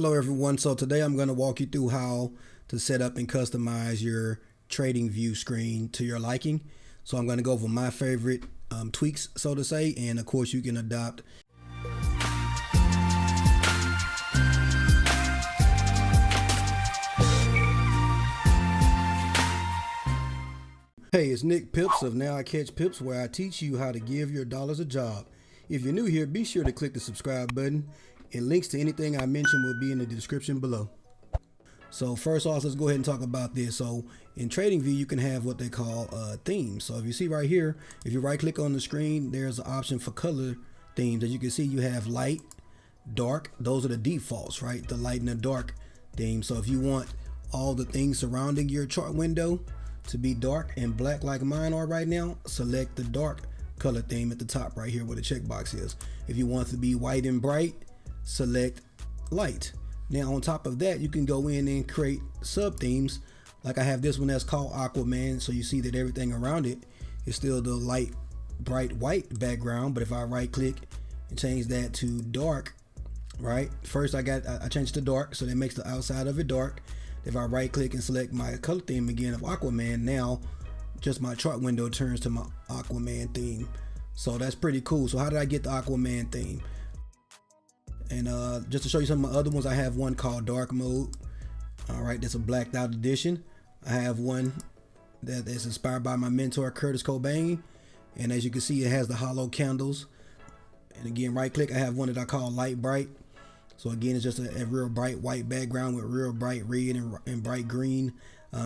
Hello everyone, so today I'm going to walk you through how to set up and customize your TradingView screen to your liking. So I'm going to go over my favorite tweaks, so to say, and of course you can adopt. Hey, it's Nick Pips of Now I Catch Pips, where I teach you how to give your dollars a job. If you're new here, be sure to click the subscribe button, and links to anything I mentioned will be in the description below. So first off, let's go ahead and talk about this. So in TradingView, you can have what they call themes. So if you see right here, if you right click on the screen, there's an option for color themes. As you can see, you have light, dark. Those are the defaults, right? The light and the dark theme. So if you want all the things surrounding your chart window to be dark and black like mine are right now, select the dark color theme at the top right here where the checkbox is. If you want it to be white and bright, select light. Now on top of that, you can go in and create sub themes. Like I have this one that's called Aquaman, so you see that everything around it is still the light bright white background. But if I right click and change that to dark, right, first I changed to dark, so that makes the outside of it dark. If I right click and select my color theme again of Aquaman, now just my chart window turns to my Aquaman theme. So that's pretty cool. So how did I get the Aquaman theme? And just to show you some of my other ones, I have one called dark mode. All right, that's a blacked out edition. I have one that is inspired by my mentor Curtis Cobain, and as you can see, it has the hollow candles. And again, right click, I have one that I call light bright. So again, it's just a real bright white background with real bright red and bright green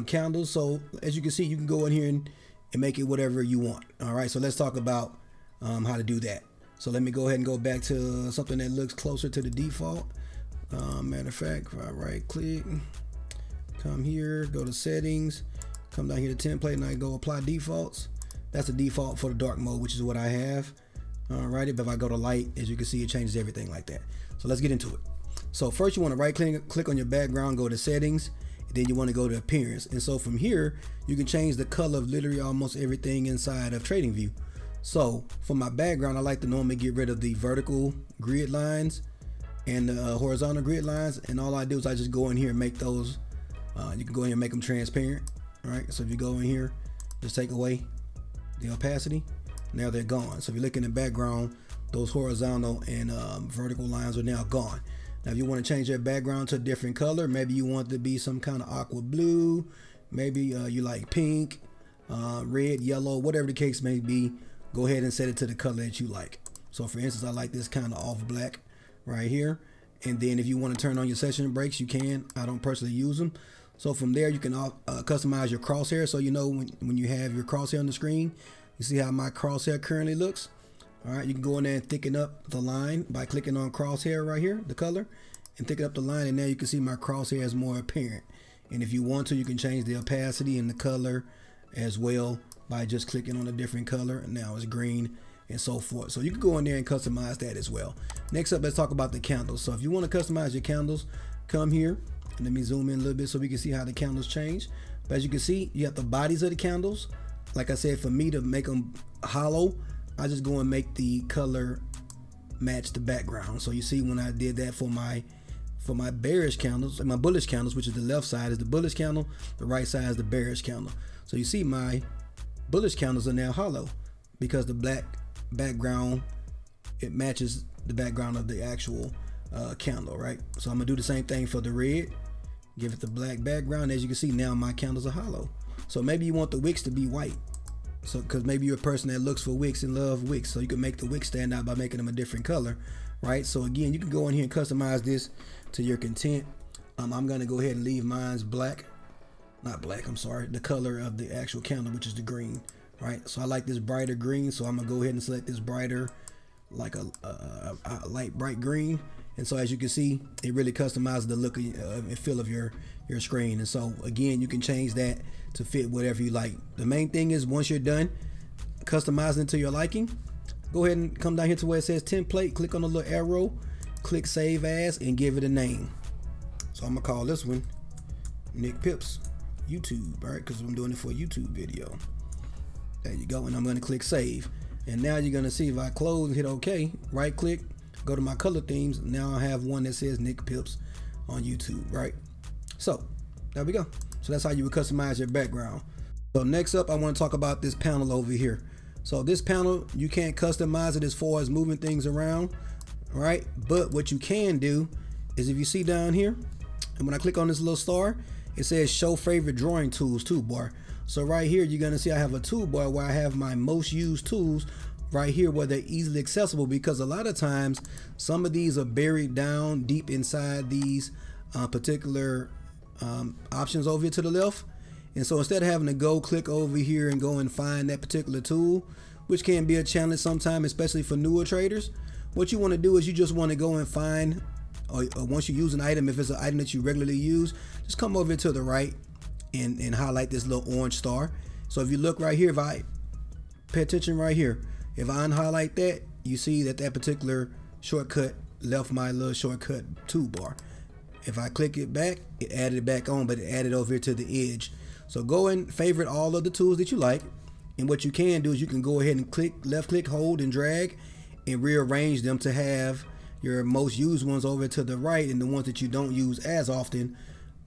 candles. So as you can see, you can go in here and make it whatever you want. All right, so let's talk about how to do that. So let me go ahead and go back to something that looks closer to the default. Matter of fact, if I right click, come here, go to settings, come down here to template, and I go apply defaults. That's the default for the dark mode, which is what I have. Alrighty, but if I go to light, as you can see, it changes everything like that. So let's get into it. So first you want to right click on your background, go to settings, and then you want to go to appearance. And so from here, you can change the color of literally almost everything inside of TradingView. So for my background, I like to normally get rid of the vertical grid lines and the horizontal grid lines. And all I do is I just go in here and make those, you can go in here and make them transparent. All right, so if you go in here, just take away the opacity, now they're gone. So if you look in the background, those horizontal and vertical lines are now gone. Now if you want to change that background to a different color, maybe you want it to be some kind of aqua blue, maybe you like pink, red, yellow, whatever the case may be, go ahead and set it to the color that you like. So for instance, I like this kind of off black right here. And then if you want to turn on your session breaks, you can. I don't personally use them. So from there, you can customize your crosshair. So you know when you have your crosshair on the screen, you see how my crosshair currently looks. All right, you can go in there and thicken up the line by clicking on crosshair right here, the color, and thicken up the line. And now you can see my crosshair is more apparent. And if you want to, you can change the opacity and the color as well by just clicking on a different color, and now it's green and so forth. So you can go in there and customize that as well. Next up, let's talk about the candles. So if you want to customize your candles, come here and let me zoom in a little bit so we can see how the candles change. But as you can see, you have the bodies of the candles. Like I said, for me to make them hollow, I just go and make the color match the background. So you see when I did that for my bearish candles, my bullish candles, which is the left side is the bullish candle, the right side is the bearish candle. So you see my bullish candles are now hollow because the black background, it matches the background of the actual candle, right? So I'm gonna do the same thing for the red, give it the black background. As you can see, now my candles are hollow. So maybe you want the wicks to be white, so because maybe you're a person that looks for wicks and love wicks, so you can make the wicks stand out by making them a different color, right? So again, you can go in here and customize this to your content. I'm gonna go ahead and leave mine's black. Not black, I'm sorry, the color of the actual candle, which is the green, right? So I like this brighter green, so I'm gonna go ahead and select this brighter, like a light bright green. And so as you can see, it really customizes the look and feel of your screen. And so again, you can change that to fit whatever you like. The main thing is once you're done customizing to your liking, go ahead and come down here to where it says template, click on the little arrow, click save as, and give it a name. So I'm gonna call this one Nick Pips YouTube, all right, because I'm doing it for a YouTube video. There you go, and I'm going to click save. And now you're going to see if I close and hit OK, right click, go to my color themes. Now I have one that says Nick Pips on YouTube, right? So there we go. So that's how you would customize your background. So next up, I want to talk about this panel over here. So this panel, you can't customize it as far as moving things around, right? But what you can do is, if you see down here, and when I click on this little star, it says show favorite drawing tools toolbar. So right here, you're gonna see I have a toolbar where I have my most used tools right here, where they're easily accessible, because a lot of times some of these are buried down deep inside these particular options over here to the left. And so instead of having to go click over here and go and find that particular tool, which can be a challenge sometimes, especially for newer traders, what you want to do is you just want to go and find, or once you use an item, if it's an item that you regularly use, just come over to the right and highlight this little orange star. So if you look right here, if I pay attention right here, if I unhighlight that, you see that that particular shortcut left my little shortcut toolbar. If I click it back, it added it back on, but it added over here to the edge. So go and favorite all of the tools that you like. And what you can do is you can go ahead and click, left click, hold and drag and rearrange them to have your most used ones over to the right, and the ones that you don't use as often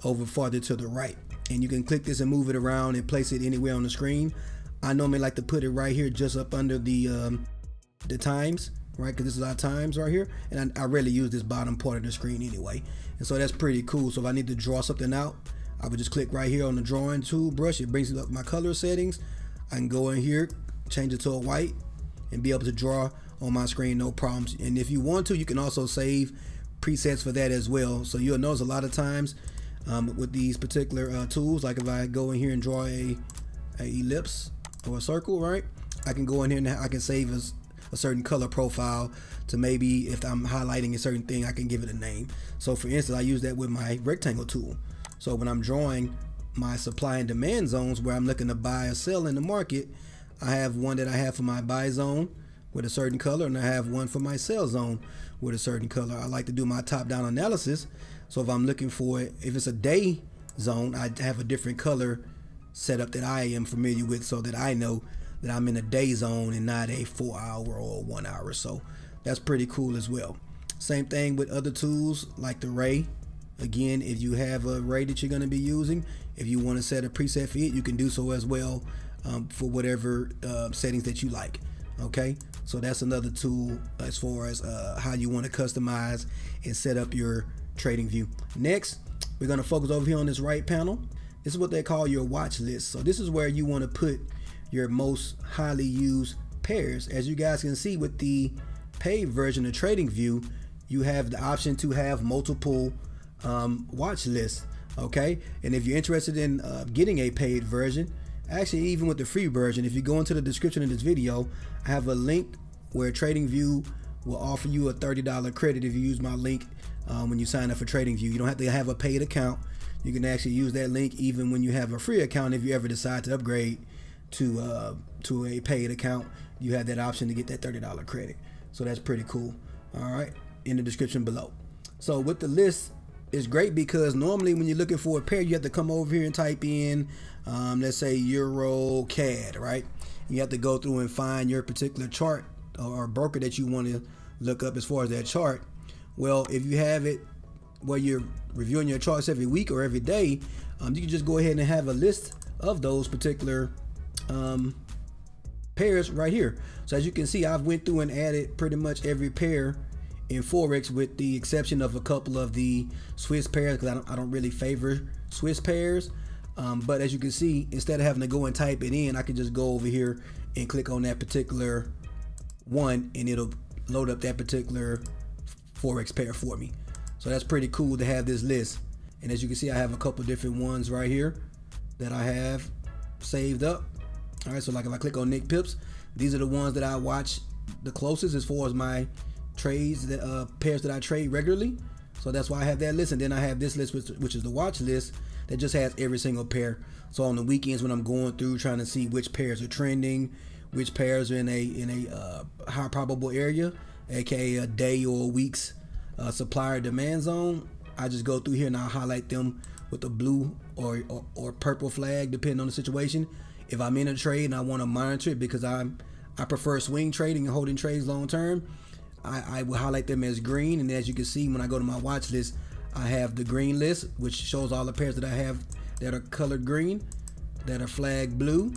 over farther to the right. And you can click this and move it around and place it anywhere on the screen. I normally like to put it right here just up under the times, right? Because this is our times right here. And I rarely use this bottom part of the screen anyway. And so that's pretty cool. So if I need to draw something out, I would just click right here on the drawing tool brush. It brings up my color settings. I can go in here, change it to a white, and be able to draw on my screen, no problems. And if you want to, you can also save presets for that as well. So you'll notice a lot of times with these particular tools, like if I go in here and draw a ellipse or a circle, right? I can go in here and I can save a certain color profile to, maybe if I'm highlighting a certain thing, I can give it a name. So for instance, I use that with my rectangle tool. So when I'm drawing my supply and demand zones where I'm looking to buy or sell in the market, I have one that I have for my buy zone with a certain color, and I have one for my sell zone with a certain color. I like to do my top-down analysis. So if I'm looking for it, if it's a day zone, I have a different color setup that I am familiar with, so that I know that I'm in a day zone and not a 4 hour or 1 hour. So that's pretty cool as well. Same thing with other tools like the ray. Again, if you have a ray that you're going to be using, if you want to set a preset for it, you can do so as well for whatever settings that you like. Okay, so that's another tool as far as how you want to customize and set up your TradingView. Next, we're going to focus over here on this right panel. This is what they call your watch list. So this is where you want to put your most highly used pairs. As you guys can see with the paid version of TradingView, you have the option to have multiple watch lists. Okay, and if you're interested in getting a paid version, actually even with the free version, if you go into the description of this video, I have a link where TradingView will offer you a $30 credit if you use my link when you sign up for TradingView. You don't have to have a paid account. You can actually use that link even when you have a free account. If you ever decide to upgrade to a paid account, you have that option to get that $30 credit. So that's pretty cool. All right, in the description below. So with the list, it's great because normally when you're looking for a pair, you have to come over here and type in, let's say Euro CAD, right? You have to go through and find your particular chart or broker that you want to look up as far as that chart. Well, if you have it where you're reviewing your charts every week or every day, you can just go ahead and have a list of those particular pairs right here. So as you can see, I've went through and added pretty much every pair in Forex, with the exception of a couple of the Swiss pairs, because I don't really favor Swiss pairs. But as you can see, instead of having to go and type it in, I can just go over here and click on that particular one, and it'll load up that particular Forex pair for me. So that's pretty cool to have this list. And as you can see, I have a couple different ones right here that I have saved up. All right, so like if I click on NIC PIPS, these are the ones that I watch the closest as far as my trades, that pairs that I trade regularly. So that's why I have that list. And then I have this list, which is the watch list, that just has every single pair. So on the weekends when I'm going through trying to see which pairs are trending, which pairs are in a high probable area, aka a day or a week's supplier demand zone, I just go through here and I'll highlight them with a blue or purple flag depending on the situation. If I'm in a trade and I want to monitor it, because I prefer swing trading and holding trades long term, I will highlight them as green. And as you can see, when I go to my watch list, I have the green list, which shows all the pairs that I have that are colored green, that are flagged blue,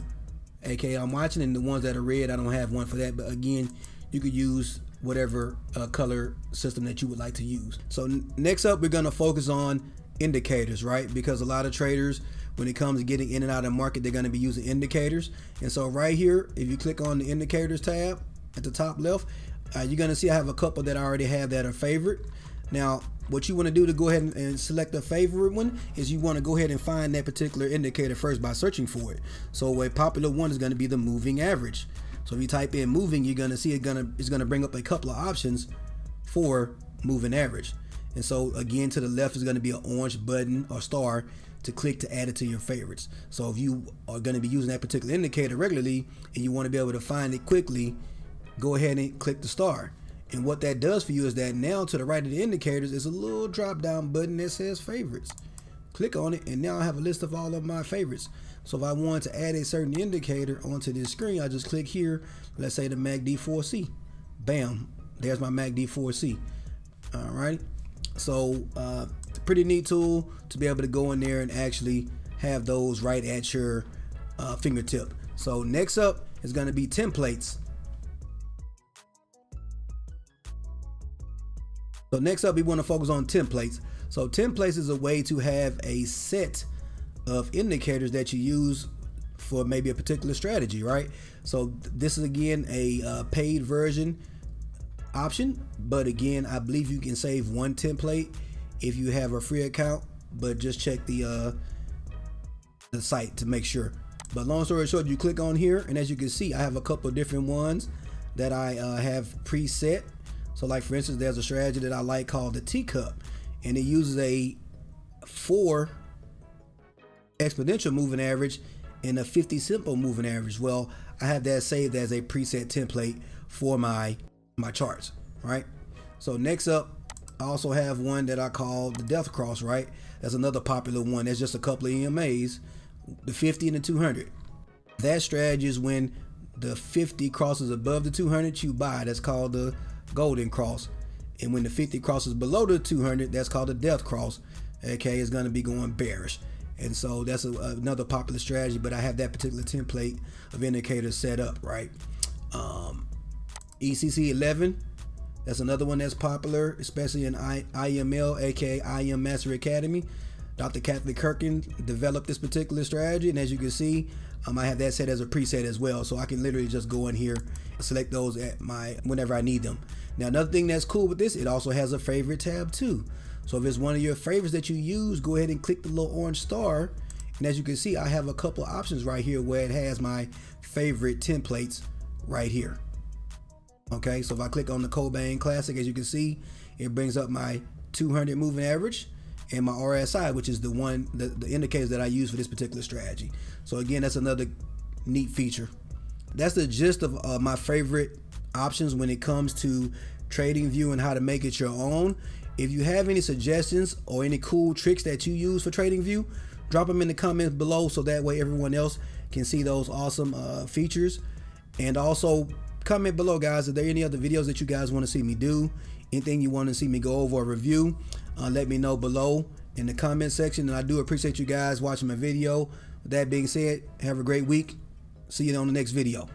aka I'm watching, and the ones that are red, I don't have one for that. But again, you could use whatever color system that you would like to use. So next up, we're going to focus on indicators, right? Because a lot of traders, when it comes to getting in and out of the market, they're going to be using indicators. And so right here, if you click on the indicators tab at the top left, you're going to see I have a couple that I already have that are favorite. Now, what you want to do to go ahead and select a favorite one is you want to go ahead and find that particular indicator first by searching for it. So a popular one is going to be the moving average. So if you type in moving, you're going to see it's going to bring up a couple of options for moving average. And so again, to the left is going to be an orange button or star to click to add it to your favorites. So if you are going to be using that particular indicator regularly and you want to be able to find it quickly, go ahead and click the star. And what that does for you is that now to the right of the indicators is a little drop down button that says favorites. Click on it and now I have a list of all of my favorites. So if I want to add a certain indicator onto this screen, I just click here, let's say the MACD4C. Bam, there's my MACD4C. All right. So pretty neat tool to be able to go in there and actually have those right at your fingertip. So next up is going to be templates. So next up, we want to focus on templates. So templates is a way to have a set of indicators that you use for maybe a particular strategy, right? So this is again a paid version option, but again, I believe you can save one template if you have a free account, but just check the site to make sure. But long story short, you click on here, and as you can see, I have a couple of different ones that I have preset. So like for instance, there's a strategy that I like called the teacup, and it uses a 4 exponential moving average and a 50 simple moving average. Well, I have that saved as a preset template for my charts, right? So next up, I also have one that I call the death cross, right? That's another popular one. That's just a couple of EMAs, the 50 and the 200. That strategy is when the 50 crosses above the 200, you buy. That's called the golden cross. And when the 50 crosses below the 200, that's called the death cross. Okay, it's going to be going bearish. And so that's another popular strategy, but I have that particular template of indicators set up, right? ECC 11, that's another one that's popular, especially in IML, aka IM Mastery Academy. Dr. Catholic Kirkin developed this particular strategy, and as you can see, I have that set as a preset as well, so I can literally just go in here and select those at whenever I need them. Now, another thing that's cool with this, it also has a favorite tab too. So if it's one of your favorites that you use, go ahead and click the little orange star, and as you can see, I have a couple of options right here where it has my favorite templates right here. Okay, so if I click on the Cobain Classic, as you can see, it brings up my 200 moving average and my RSI, which is the indicators that I use for this particular strategy. So again, that's another neat feature. That's the gist of my favorite options when it comes to TradingView and how to make it your own. If you have any suggestions or any cool tricks that you use for TradingView, drop them in the comments below so that way everyone else can see those awesome features. And also comment below, guys, if there are any other videos that you guys want to see me do, anything you want to see me go over or review, let me know below in the comment section. And I do appreciate you guys watching my video. With that being said, have a great week. See you on the next video.